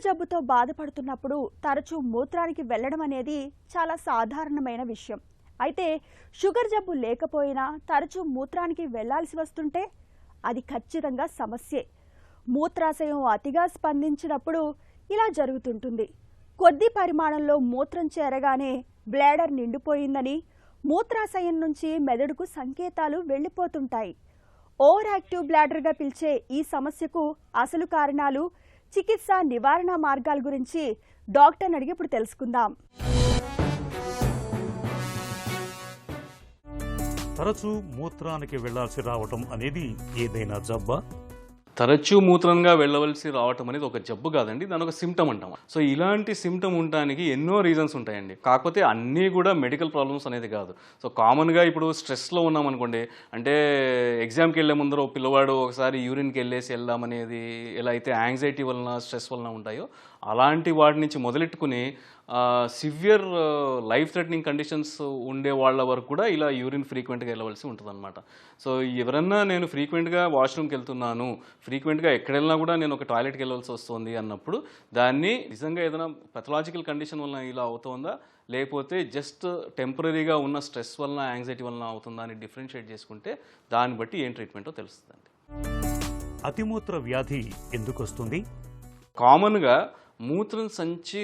Sugar జబ్బుతో బాధపడుతున్నప్పుడు తరచూ మూత్రానికి వెళ్ళడం అనేది చాలా సాధారణమైన విషయం. అయితే షుగర్ జబ్బు లేకపోయినా తరచూ మూత్రానికి వెళ్లాల్సి వస్తుంటే అది ఖచ్చితంగా సమస్యే. మూత్రాశయం అతిగా స్పందించినప్పుడు ఇలా జరుగుతుంటుంది. కొద్ది పరిమాణంలో మూత్రం చేరగానే బ్లాడర్ నిండిపోయిందని మూత్రాశయం నుంచి మెదడుకు సంకేతాలు వెళ్ళిపోతుంటాయి. ఓవర్ యాక్టివ్ బ్లాడర్గా పిలిచే ఈ సమస్యకు అసలు కారణాలు, చికిత్స, నివారణ మార్గాల గురించి డాక్టర్ని అడిగి ఇప్పుడు తెలుసుకుందాం. తరచూ మూత్రానికి వెళ్లాల్సి రావటం అనేది ఏదైనా జబ్బా? తరచూ మూత్రంగా వెళ్ళవలసి రావటం అనేది ఒక జబ్బు కాదండి, దాని ఒక సిమ్టమ్ అంటాం. సో ఇలాంటి సిమ్టమ్ ఉండడానికి ఎన్నో రీజన్స్ ఉంటాయండి. కాకపోతే అన్నీ కూడా మెడికల్ ప్రాబ్లమ్స్ అనేది కాదు. సో కామన్గా ఇప్పుడు స్ట్రెస్లో ఉన్నాం అనుకోండి, అంటే ఎగ్జామ్కి వెళ్ళే ముందర ఒక పిల్లవాడు ఒకసారి యూరిన్కి వెళ్ళేసి వెళ్దామనేది ఎలా అయితే యాంగ్జైటీ వలన, స్ట్రెస్ వలన ఉంటాయో అలాంటి వాటి నుంచి మొదలెట్టుకుని సివియర్ లైఫ్ థ్రెటనింగ్ కండిషన్స్ ఉండే వాళ్ళ వరకు కూడా ఇలా యూరిన్ ఫ్రీక్వెంట్గా వెళ్ళవలసి ఉంటుంది అనమాట. సో ఎవరన్నా నేను ఫ్రీక్వెంట్గా వాష్రూమ్కి వెళ్తున్నాను, ఫ్రీక్వెంట్గా ఎక్కడెళ్ళినా కూడా నేను ఒక టాయిలెట్కి వెళ్ళవలసి వస్తుంది అన్నప్పుడు దాన్ని నిజంగా ఏదైనా పెథలాజికల్ కండిషన్ వలన ఇలా అవుతుందా, లేకపోతే జస్ట్ టెంపరీగా ఉన్న స్ట్రెస్ వలన, యాంగ్జైటీ వలన అవుతుందా అని డిఫరెన్షియేట్ చేసుకుంటే దాన్ని బట్టి ఏం ట్రీట్మెంటో తెలుస్తుందండి. అతిమూత్ర వ్యాధి ఎందుకు వస్తుంది? కామన్గా మూత్రం సంచి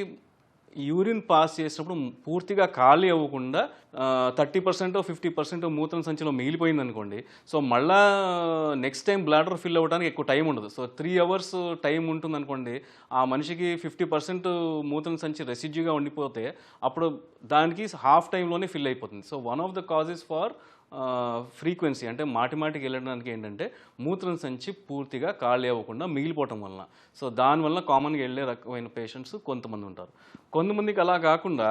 యూరిన్ పాస్ చేసినప్పుడు పూర్తిగా ఖాళీ అవ్వకుండా 30% 50% మూత్రం సంచిలో మిగిలిపోయింది అనుకోండి. సో మళ్ళా నెక్స్ట్ టైం బ్లాడర్ ఫిల్ అవ్వడానికి ఎక్కువ టైం ఉండదు. సో 3 hours టైం ఉంటుంది అనుకోండి, ఆ మనిషికి 50% మూత్రం సంచి రెసిడ్యూగా ఉండిపోతే అప్పుడు దానికి హాఫ్ టైంలోనే ఫిల్ అయిపోతుంది. So one of the causes for frequency అంటే మాటిమాటికి వెళ్ళడానికి ఏంటంటే మూత్రం సంచి పూర్తిగా ఖాళీ అవ్వకుండా మిగిలిపోవటం వలన. సో దానివల్ల కామన్గా వెళ్ళే రకమైన పేషెంట్స్ కొంతమంది ఉంటారు. కొంతమందికి అలా కాకుండా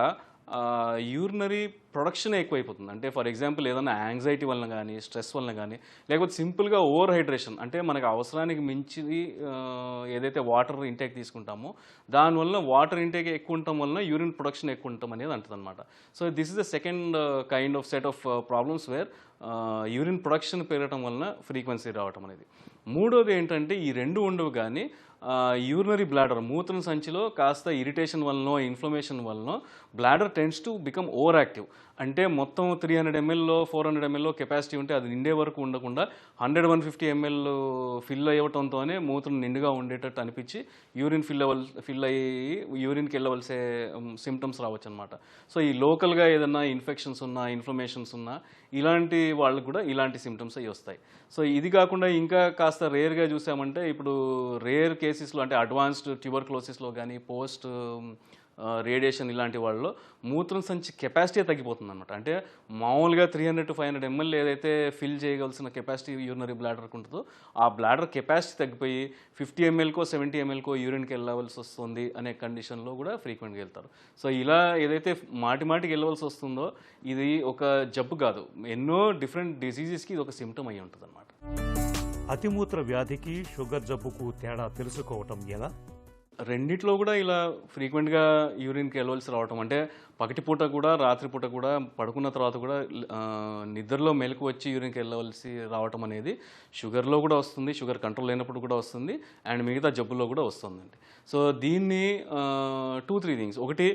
యూరినరీ ప్రొడక్షన్ ఎక్కువైపోతుంది. అంటే ఫర్ ఎగ్జాంపుల్ ఏదైనా యాంగ్జైటీ వలన కానీ, స్ట్రెస్ వలన కానీ, లేకపోతే సింపుల్గా ఓవర్ హైడ్రేషన్ అంటే మనకు అవసరానికి మించి ఏదైతే వాటర్ ఇంటేక్ తీసుకుంటామో దానివల్ల వాటర్ ఇంటేక్ ఎక్కువ ఉండటం వలన యూరిన్ ప్రొడక్షన్ ఎక్కువ ఉండటం అనేది అంటుంది అనమాట. So this is the second kind of set of problems where urine production పెరగటం వలన ఫ్రీక్వెన్సీ రావటం అనేది. మూడోది ఏంటంటే ఈ రెండు ఉండవు కానీ యూరినరీ బ్లాడర్ మూత్రం సంచిలో కాస్త ఇరిటేషన్ వలనో, ఇన్ఫ్లమేషన్ వలనో bladder tends to become over active. అంటే మొత్తం 300 mlలో 400 mlలో కెపాసిటీ ఉంటే అది నిండే వరకు ఉండకుండా 100-150 ml ఫిల్ అయ్యటంతోనే మూత్రం నిండుగా ఉండేటట్టు అనిపించి యూరిన్ ఫిల్ అయ్యి యూరిన్కి వెళ్ళవలసే సిమ్టమ్స్ రావచ్చు అనమాట. సో ఈ లోకల్గా ఏదన్నా ఇన్ఫెక్షన్స్ ఉన్నా, ఇన్ఫ్లమేషన్స్ ఉన్నా ఇలాంటి వాళ్ళకు కూడా ఇలాంటి సిమ్టమ్స్ అవి వస్తాయి. సో ఇది కాకుండా ఇంకా కాస్త రేర్గా చూసామంటే ఇప్పుడు రేర్ కేసెస్లో అంటే అడ్వాన్స్డ్ ట్యూబర్క్లోసిస్లో కానీ, పోస్ట్ రేడియేషన్ ఇలాంటి వాళ్ళలో మూత్రం సంచి కెపాసిటీ తగ్గిపోతుంది అనమాట. అంటే మామూలుగా 300-500 ml ఏదైతే ఫిల్ చేయవలసిన కెపాసిటీ యూరినరీ బ్లాడర్కి ఉంటుందో ఆ బ్లాడర్ కెపాసిటీ తగ్గిపోయి 50 mlకో 70 mlకో యూరిన్కి వెళ్ళవలసి వస్తుంది అనే కండిషన్లో కూడా ఫ్రీక్వెంట్గా వెళ్తారు. సో ఇలా ఏదైతే మాటిమాటికి వెళ్ళవలసి వస్తుందో ఇది ఒక జబ్బు కాదు, ఎన్నో డిఫరెంట్ డిసీజెస్కి ఇది ఒక సిమ్టమ్ అయి ఉంటుంది అనమాట. అతిమూత్ర వ్యాధికి, షుగర్ జబ్బుకు తేడా తెలుసుకోవటం ఎలా? రెండిట్లో కూడా ఇలా ఫ్రీక్వెంట్గా యూరిన్కి వెళ్ళవలసి రావటం అంటే పగటిపూట కూడా, రాత్రిపూట కూడా, పడుకున్న తర్వాత కూడా నిద్రలో మెలకు వచ్చి యూరిన్కి వెళ్ళవలసి రావటం అనేది షుగర్లో కూడా వస్తుంది, షుగర్ కంట్రోల్ లేనప్పుడు కూడా వస్తుంది, అండ్ మిగతా జబ్బుల్లో కూడా వస్తుందండి. సో దీన్ని 2-3 థింగ్స్. ఒకటి,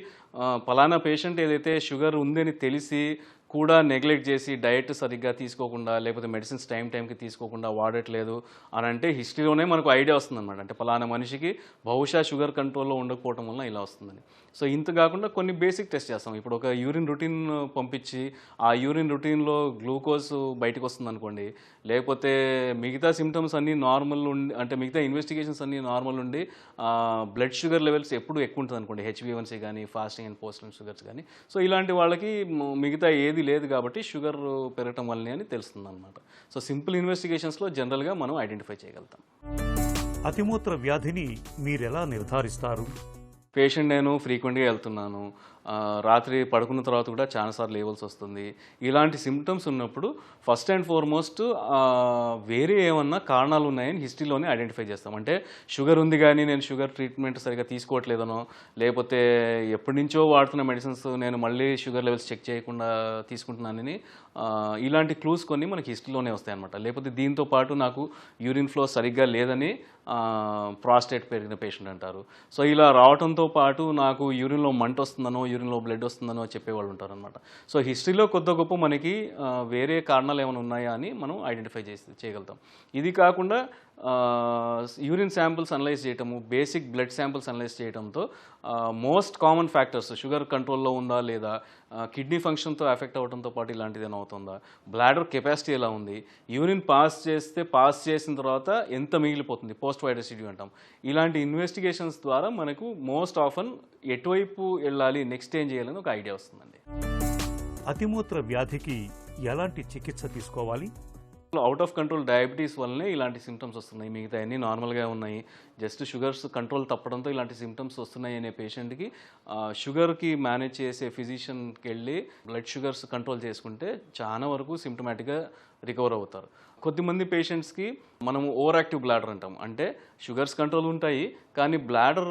పలానా పేషెంట్ ఏదైతే షుగర్ ఉందని తెలిసి కూడా నెగ్లెక్ట్ చేసి డయట్ సరిగ్గా తీసుకోకుండా, లేకపోతే మెడిసిన్స్ టైంకి తీసుకోకుండా వాడట్లేదు అని అంటే హిస్టరీలోనే మనకు ఐడియా వస్తుందన్నమాట. అంటే పలానా మనిషికి బహుశా షుగర్ కంట్రోల్లో ఉండకపోవడం వల్ల ఇలా వస్తుందని. సో ఇంత కాకుండా కొన్ని బేసిక్ టెస్ట్ చేస్తాం. ఇప్పుడు ఒక యూరిన్ రొటీన్ పంపించి ఆ యూరిన్ రొటీన్లో గ్లూకోజ్ బయటకు వస్తుంది అనుకోండి, లేకపోతే మిగతా సిమ్టమ్స్ అన్నీ నార్మల్ ఉండి, అంటే మిగతా ఇన్వెస్టిగేషన్స్ అన్నీ నార్మల్ ఉండి బ్లడ్ షుగర్ లెవెల్స్ ఎప్పుడు ఎక్కువ ఉంటుంది అనుకోండి, HbA1c కానీ, ఫాస్టింగ్ అండ్ పోస్టింగ్ షుగర్స్ కానీ. సో ఇలాంటి వాళ్ళకి మిగతా ఏది లేదు కాబట్టి షుగర్ పెరగటం వల్లనే అని తెలుస్తుంది అనమాట. సో సింపుల్ ఇన్వెస్టిగేషన్స్లో జనరల్గా మనం ఐడెంటిఫై చేయగలుగుతాం. అతిమూత్ర వ్యాధిని మీరెలా నిర్ధారిస్తారు? పేషెంట్ నేను ఫ్రీక్వెంట్గా వెళ్తున్నాను, రాత్రి పడుకున్న తర్వాత కూడా చాలాసార్లు లేవల్సి వస్తుంది, ఇలాంటి సిమ్టమ్స్ ఉన్నప్పుడు ఫస్ట్ అండ్ ఫార్మోస్ట్ వేరే ఏమన్నా కారణాలు ఉన్నాయని హిస్టరీలోనే ఐడెంటిఫై చేస్తాం. అంటే షుగర్ ఉంది కానీ నేను షుగర్ ట్రీట్మెంట్ సరిగా తీసుకోవట్లేదనో, లేకపోతే ఎప్పటి నుంచో వాడుతున్న మెడిసిన్స్ నేను మళ్ళీ షుగర్ లెవెల్స్ చెక్ చేయకుండా తీసుకుంటున్నానని ఇలాంటి క్లూస్ కొన్ని మనకి హిస్టరీలోనే వస్తాయి అనమాట. లేకపోతే దీంతో పాటు నాకు యూరిన్ ఫ్లో సరిగ్గా లేదని ప్రాస్టేట్ పెరిగిన పేషెంట్ అంటారు. సో ఇలా రావడంతో పాటు నాకు యూరిన్లో మంట వస్తుందనో యూరిన్లో బ్లడ్ వస్తుందనో చెప్పేవాళ్ళు ఉంటారనమాట. సో హిస్టరీలో కొద్ది గొప్ప మనకి వేరే కారణాలు ఏమైనా ఉన్నాయా అని మనం ఐడెంటిఫై చేయగలుగుతాం. ఇది కాకుండా యూరిన్ శాంపిల్స్ అనలైజ్ చేయటము, బేసిక్ బ్లడ్ శాంపిల్స్ అనలైజ్ చేయడంతో మోస్ట్ కామన్ ఫ్యాక్టర్స్ షుగర్ కంట్రోల్లో ఉందా లేదా, కిడ్నీ ఫంక్షన్తో ఎఫెక్ట్ అవ్వడంతో పాటు ఇలాంటిది ఏమైనా అవుతుందా, బ్లాడర్ కెపాసిటీ ఎలా ఉంది, యూరిన్ పాస్ చేసిన తర్వాత ఎంత మిగిలిపోతుంది, పోస్ట్ వైట్ రెసిడ్యూ అంటాం. ఇలాంటి ఇన్వెస్టిగేషన్స్ ద్వారా మనకు మోస్ట్ ఆఫన్ ఎటువైపు వెళ్ళాలి, నెక్స్ట్ ఏం చేయాలని ఒక ఐడియా వస్తుందండి. అతిమూత్ర వ్యాధికి ఎలాంటి చికిత్స తీసుకోవాలి? అవుట్ ఆఫ్ కంట్రోల్ డయాబెటీస్ వల్లనే ఇలాంటి సిమ్టమ్స్ వస్తున్నాయి, మిగతా అన్నీ నార్మల్గా ఉన్నాయి, జస్ట్ షుగర్స్ కంట్రోల్ తప్పడంతో ఇలాంటి సిమ్టమ్స్ వస్తున్నాయి అనే పేషెంట్కి షుగర్కి మేనేజ్ చేసే ఫిజిషియన్కి వెళ్ళి బ్లడ్ షుగర్స్ కంట్రోల్ చేసుకుంటే చాలా వరకు సిమ్టమాటిక్గా రికవర్ అవుతారు. కొద్దిమంది పేషెంట్స్కి మనము ఓవర్ యాక్టివ్ బ్లాడర్ అంటాం, అంటే షుగర్స్ కంట్రోల్ ఉంటాయి కానీ బ్లాడర్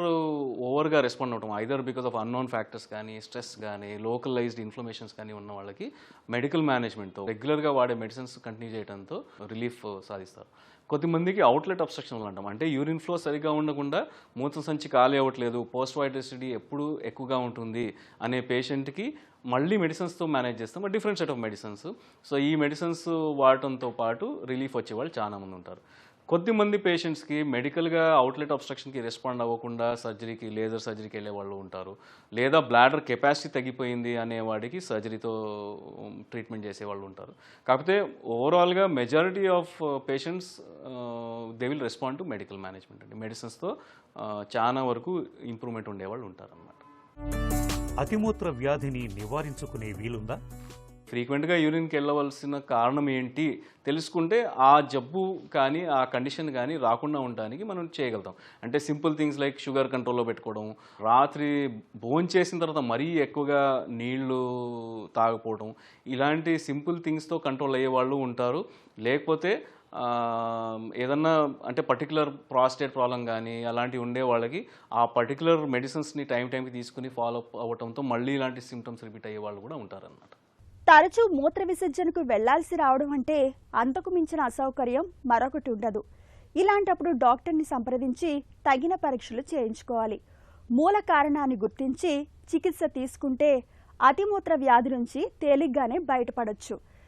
ఓవర్గా రెస్పాండ్ అవటం, either because of unknown factors కానీ, స్ట్రెస్ కానీ, లోకలైజ్డ్ ఇన్ఫ్లమేషన్స్ కానీ ఉన్న వాళ్ళకి మెడికల్ మేనేజ్మెంట్తో రెగ్యులర్గా వాడే మెడిసిన్స్ కంటిన్యూ చేయడంతో రిలీఫ్ సాధిస్తారు. కొద్దిమందికి అవుట్లెట్ అబ్స్ట్రక్షన్ అంటాం, అంటే యూరిన్ ఫ్లో సరిగా ఉండకుండా మూత్ర సంచి ఖాళీ అవ్వట్లేదు, పోస్ట్ వైట్ రెసిడ్యూ ఎప్పుడు ఎక్కువగా ఉంటుంది అనే పేషెంట్కి మళ్ళీ మెడిసిన్స్తో మేనేజ్ చేస్తాం, different set of medicines. So ఈ మెడిసిన్స్ వాడటంతో పాటు రిలీఫ్ వచ్చే వాళ్ళు చాలామంది ఉంటారు. కొద్దిమంది పేషెంట్స్కి మెడికల్గా అవుట్లెట్ అబ్స్ట్రక్షన్కి రెస్పాండ్ అవ్వకుండా సర్జరీకి, లేజర్ సర్జరీకి వెళ్ళే వాళ్ళు ఉంటారు, లేదా బ్లాడర్ కెపాసిటీ తగ్గిపోయింది అనే వాడికి సర్జరీతో ట్రీట్మెంట్ చేసేవాళ్ళు ఉంటారు. కాకపోతే ఓవరాల్గా majority of patients they will respond to medical management అండి. మెడిసిన్స్తో చాలా వరకు ఇంప్రూవ్మెంట్ ఉండేవాళ్ళు ఉంటారన్నమాట. అతిమూత్ర వ్యాధిని నివారించుకునే వీలుందా? ఫ్రీక్వెంట్గా యూరిన్కి వెళ్ళవలసిన కారణం ఏంటి తెలుసుకుంటే ఆ జబ్బు కానీ ఆ కండిషన్ కానీ రాకుండా ఉండడానికి మనం చేయగలుగుతాం. అంటే సింపుల్ థింగ్స్ లైక్ షుగర్ కంట్రోల్లో పెట్టుకోవడం, రాత్రి భోంచేసిన తర్వాత మరీ ఎక్కువగా నీళ్లు తాగకపోవడం, ఇలాంటి సింపుల్ థింగ్స్తో కంట్రోల్ అయ్యే వాళ్ళు ఉంటారు. లేకపోతే ఏదన్నా అంటే పర్టికులర్ ప్రాస్టేట్ ప్రాబ్లం కానీ అలాంటివి ఉండే వాళ్ళకి ఆ పర్టికులర్ మెడిసిన్స్ని టైంకి తీసుకుని ఫాలో అప్ అవ్వడంతో మళ్ళీ ఇలాంటి సిమ్టమ్స్ రిపీట్ అయ్యే వాళ్ళు కూడా ఉంటారన్నమాట. తరచూ మూత్ర విసర్జనకు వెళ్లాల్సి రావడం అంటే అంతకు మించిన అసౌకర్యం మరొకటి ఉండదు. ఇలాంటప్పుడు డాక్టర్ని సంప్రదించి తగిన పరీక్షలు చేయించుకోవాలి. మూల కారణాన్ని గుర్తించి చికిత్స తీసుకుంటే అతిమూత్ర వ్యాధి నుంచి తేలిగ్గానే బయటపడొచ్చు.